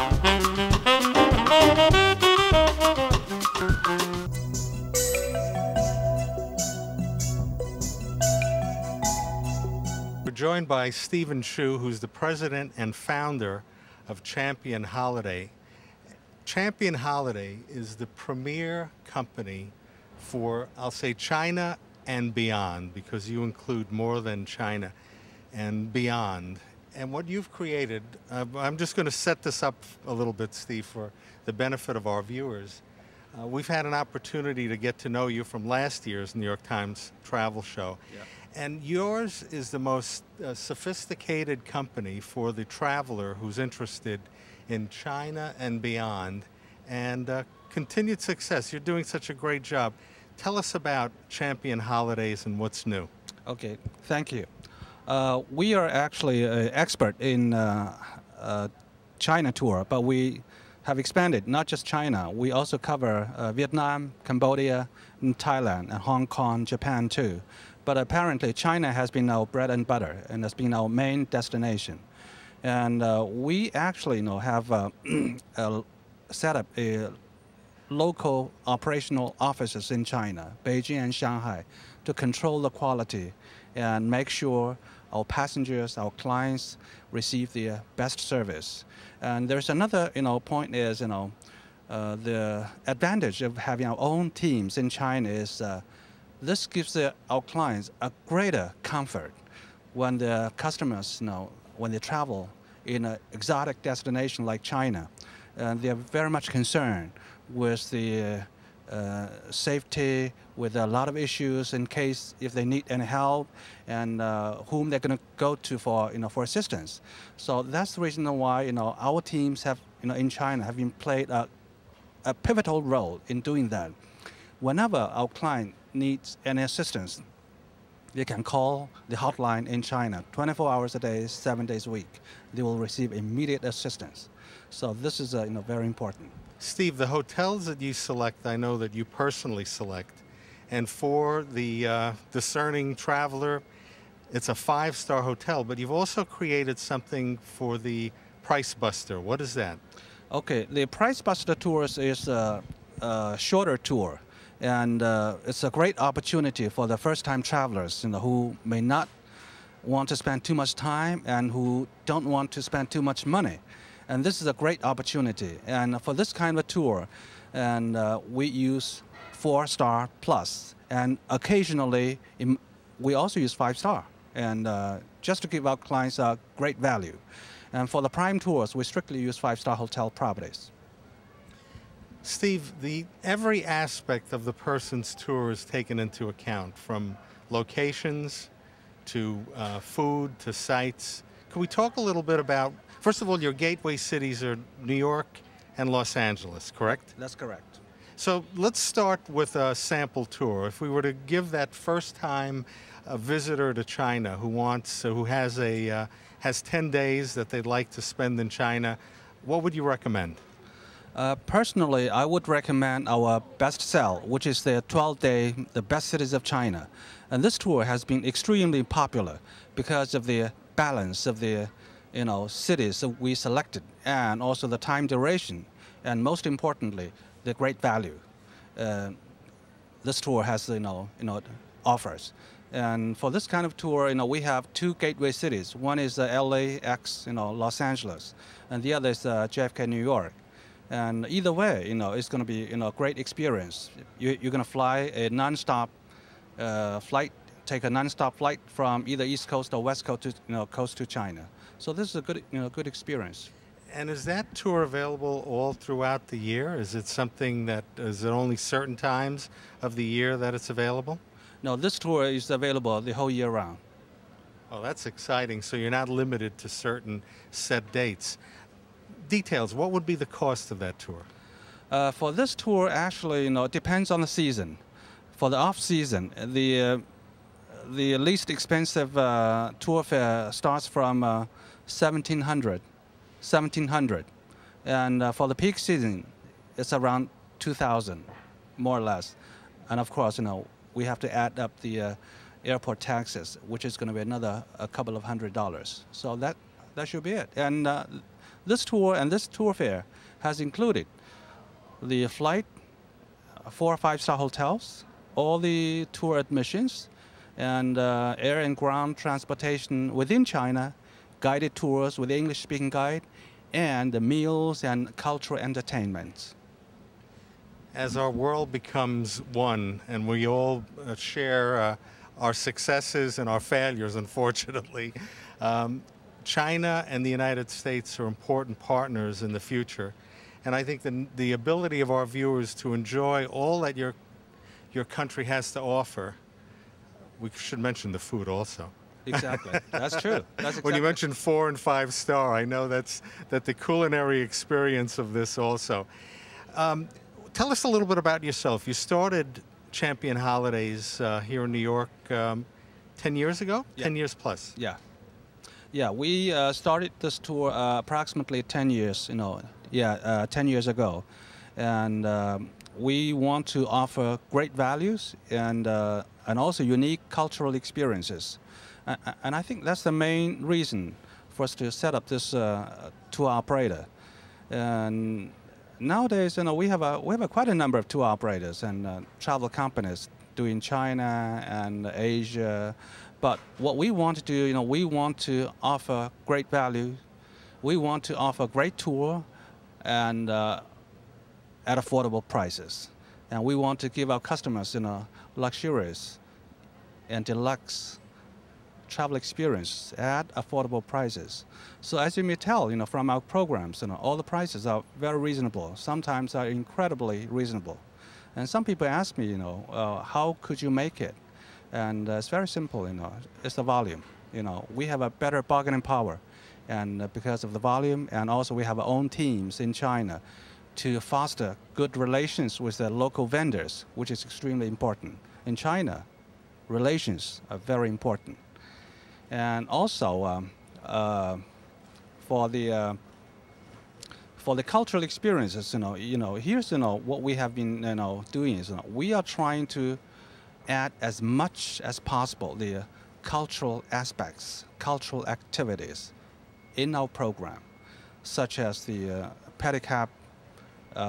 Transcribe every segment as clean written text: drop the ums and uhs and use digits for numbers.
We're joined by Stephen Shu, who's the president and founder of Champion Holiday. Champion Holiday is the premier company for, I'll say, China and beyond, because you include more than China and beyond. And what you've created, I'm just going to set this up a little bit, Steve, for the benefit of our viewers. We've had an opportunity to get to know you from last year's New York Times travel show. Yeah. And yours is the most sophisticated company for the traveler who's interested in China and beyond, and continued success. You're doing such a great job. Tell us about Champion Holidays and what's new. Okay, thank you. We are actually an expert in China tour, but we have expanded, not just China. We also cover Vietnam, Cambodia, and Thailand, and Hong Kong, Japan too. But apparently China has been our bread and butter, and has been our main destination. And we actually have set up a local operational offices in China, Beijing and Shanghai, to control the quality and make sure our passengers, our clients receive the best service. And there's another point is the advantage of having our own teams in China is this gives our clients a greater comfort when the customers when they travel in an exotic destination like China. And they're very much concerned with the safety, with a lot of issues in case if they need any help, and whom they're going to go to for for assistance. So that's the reason why our teams have in China have been played a pivotal role in doing that. Whenever our client needs any assistance, they can call the hotline in China 24 hours a day, 7 days a week. They will receive immediate assistance. So this is very important. Steve, the hotels that you select, I know that you personally select, and for the discerning traveler, it's a 5-star hotel, but you've also created something for the Price Buster. What is that? Okay, the Price Buster tours is a shorter tour, and it's a great opportunity for the first-time travelers who may not want to spend too much time and who don't want to spend too much money. And this is a great opportunity. And for this kind of tour, and we use 4-star plus, and occasionally we also use 5-star, and just to give our clients a great value. And for the prime tours, we strictly use 5-star hotel properties. Steve, every aspect of the person's tour is taken into account, from locations to food to sites. Can we talk a little bit about, first of all, your gateway cities are New York and Los Angeles, correct? That's correct. So let's start with a sample tour. If we were to give that first-time visitor to China who has 10 days that they'd like to spend in China, what would you recommend? Personally, I would recommend our best sell, which is the 12-day, the best cities of China. And this tour has been extremely popular because of the balance of the cities that we selected, and also the time duration, and most importantly, the great value. This tour has offers. And for this kind of tour, we have 2 gateway cities. One is LAX, Los Angeles, and the other is JFK, New York. And either way, it's going to be a great experience. You're going to fly a non-stop flight, take a non-stop flight from either East Coast or West Coast to coast to China. So this is a good experience. And is that tour available all throughout the year? Is it something that is it only certain times of the year that it's available? No, this tour is available the whole year round. Oh, that's exciting. So you're not limited to certain set dates. Details, what would be the cost of that tour? For this tour, actually, it depends on the season. For the off-season, the least expensive tour fare starts from $1,700, and for the peak season, it's around $2,000, more or less. And of course, we have to add up the airport taxes, which is going to be a couple of $100s. So that should be it. And This tour and this tour fare has included the flight, 4 or 5-star hotels, all the tour admissions, and air and ground transportation within China, guided tours with English-speaking guide, and the meals and cultural entertainments. As our world becomes one and we all share our successes and our failures, unfortunately, China and the United States are important partners in the future. And I think the ability of our viewers to enjoy all that your country has to offer, we should mention the food also. Exactly. That's true. That's exactly. When you mention 4 and 5 star, I know that the culinary experience of this also. Tell us a little bit about yourself. You started Champion Holidays here in New York 10 years ago? Yeah. 10 years plus. Yeah. Yeah, we started this tour approximately 10 years, 10 years ago. And we want to offer great values and also unique cultural experiences. And I think that's the main reason for us to set up this tour operator. And nowadays, we have quite a number of tour operators and travel companies doing China and Asia. But what we want to do, we want to offer great value. We want to offer great tour and at affordable prices. And we want to give our customers, luxurious and deluxe travel experience at affordable prices. So as you may tell, from our programs, all the prices are very reasonable. Sometimes are incredibly reasonable. And some people ask me, how could you make it? And it's very simple, it's the volume. We have a better bargaining power, and because of the volume, and also we have our own teams in China to foster good relations with the local vendors, which is extremely important. In China, relations are very important. And also, for the cultural experiences, here's what we have been doing is we are trying to add as much as possible the cultural aspects, cultural activities in our program, such as the pedicab,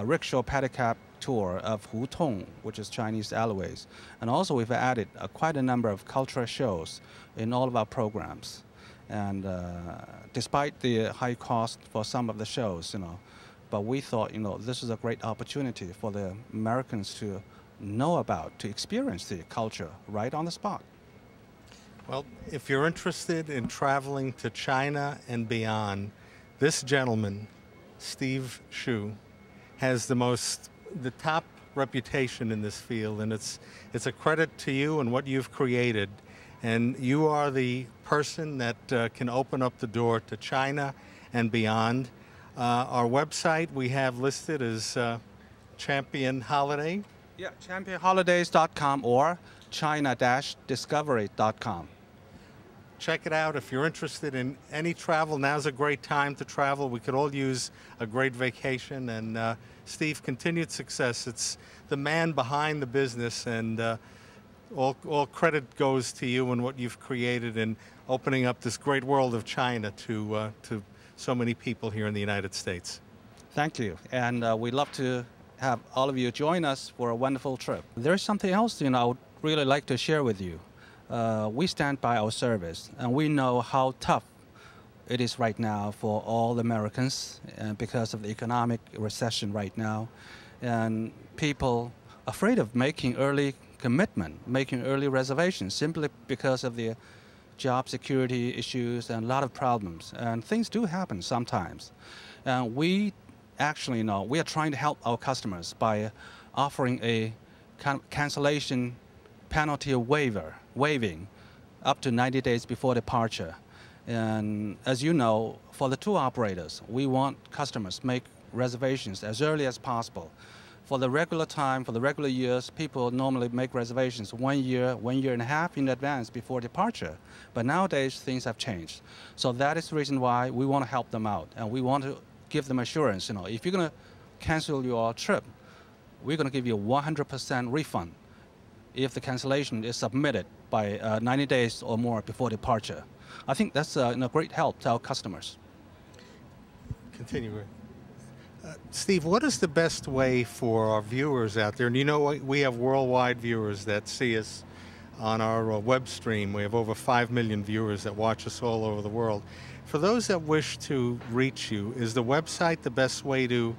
rickshaw pedicab tour of Hutong, which is Chinese alleyways. And also we've added quite a number of cultural shows in all of our programs. And despite the high cost for some of the shows, but we thought, this is a great opportunity for the Americans to know about, to experience the culture right on the spot. Well, if you're interested in traveling to China and beyond, this gentleman, Steve Shu, has the top reputation in this field, and it's a credit to you and what you've created. And you are the person that can open up the door to China and beyond. Our website we have listed as Champion Holiday. Yeah, championholidays.com or china-discovery.com. Check it out. If you're interested in any travel, now's a great time to travel. We could all use a great vacation. And Steve, continued success. It's the man behind the business, and all credit goes to you and what you've created in opening up this great world of China to so many people here in the United States. Thank you. And we'd love to have all of you join us for a wonderful trip. There's something else I would really like to share with you. We stand by our service, and we know how tough it is right now for all Americans because of the economic recession right now. And people afraid of making early commitment, making early reservations, simply because of the job security issues and a lot of problems. And things do happen sometimes. And we actually we are trying to help our customers by offering a cancellation penalty waiving up to 90 days before departure. And as you know, for the tour operators, we want customers make reservations as early as possible. For the regular time, for the regular years, people normally make reservations 1 year, 1.5 years in advance before departure. But nowadays, things have changed. So that is the reason why we want to help them out. And we want to give them assurance, if you're going to cancel your trip, we're going to give you a 100% refund if the cancellation is submitted by 90 days or more before departure. I think that's a great help to our customers. continue with. Steve, what is the best way for our viewers out there? And you know, we have worldwide viewers that see us on our web stream. We have over 5 million viewers that watch us all over the world. For those that wish to reach you, is the website the best way to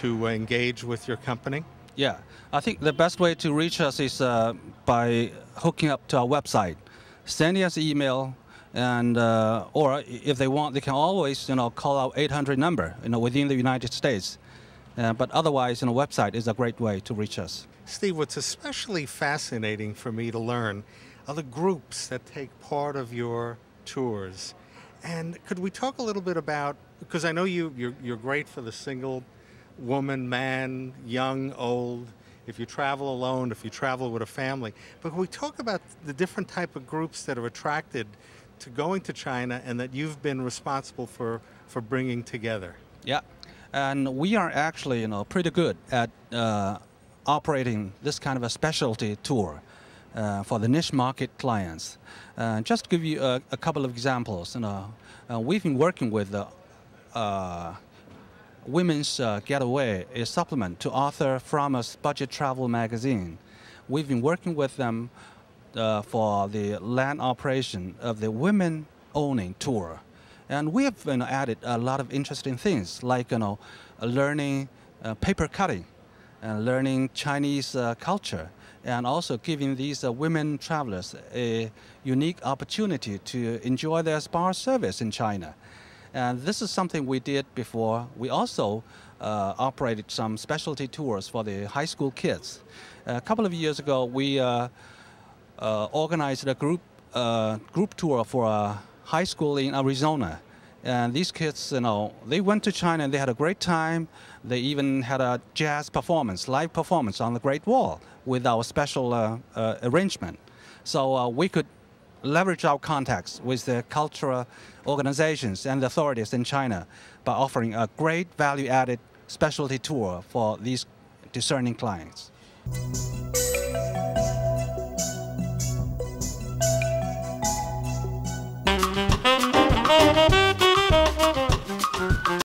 engage with your company? Yeah, I think the best way to reach us is by hooking up to our website, sending us an email, and or if they want, they can always call our 800 number within the United States. But otherwise, website is a great way to reach us. Steve, what's especially fascinating for me to learn are the groups that take part of your tours. And could we talk a little bit about, because I know you're great for the single woman, man, young, old, if you travel alone, if you travel with a family. But can we talk about the different type of groups that are attracted to going to China and that you've been responsible for bringing together? Yeah, and we are actually pretty good at operating this kind of a specialty tour for the niche market clients. Just to give you a couple of examples, we've been working with Women's Getaway, a supplement to Arthur Frommer's budget travel magazine. We've been working with them for the land operation of the women owning tour. And we have added a lot of interesting things like learning paper cutting and learning Chinese culture, and also giving these women travelers a unique opportunity to enjoy their spa service in China. And this is something we did before. We also operated some specialty tours for the high school kids. A couple of years ago, we organized a group tour for a high school in Arizona. And these kids, they went to China and they had a great time. They even had a jazz performance, live performance on the Great Wall with our special arrangement. So we could leverage our contacts with the cultural organizations and the authorities in China by offering a great value-added specialty tour for these discerning clients.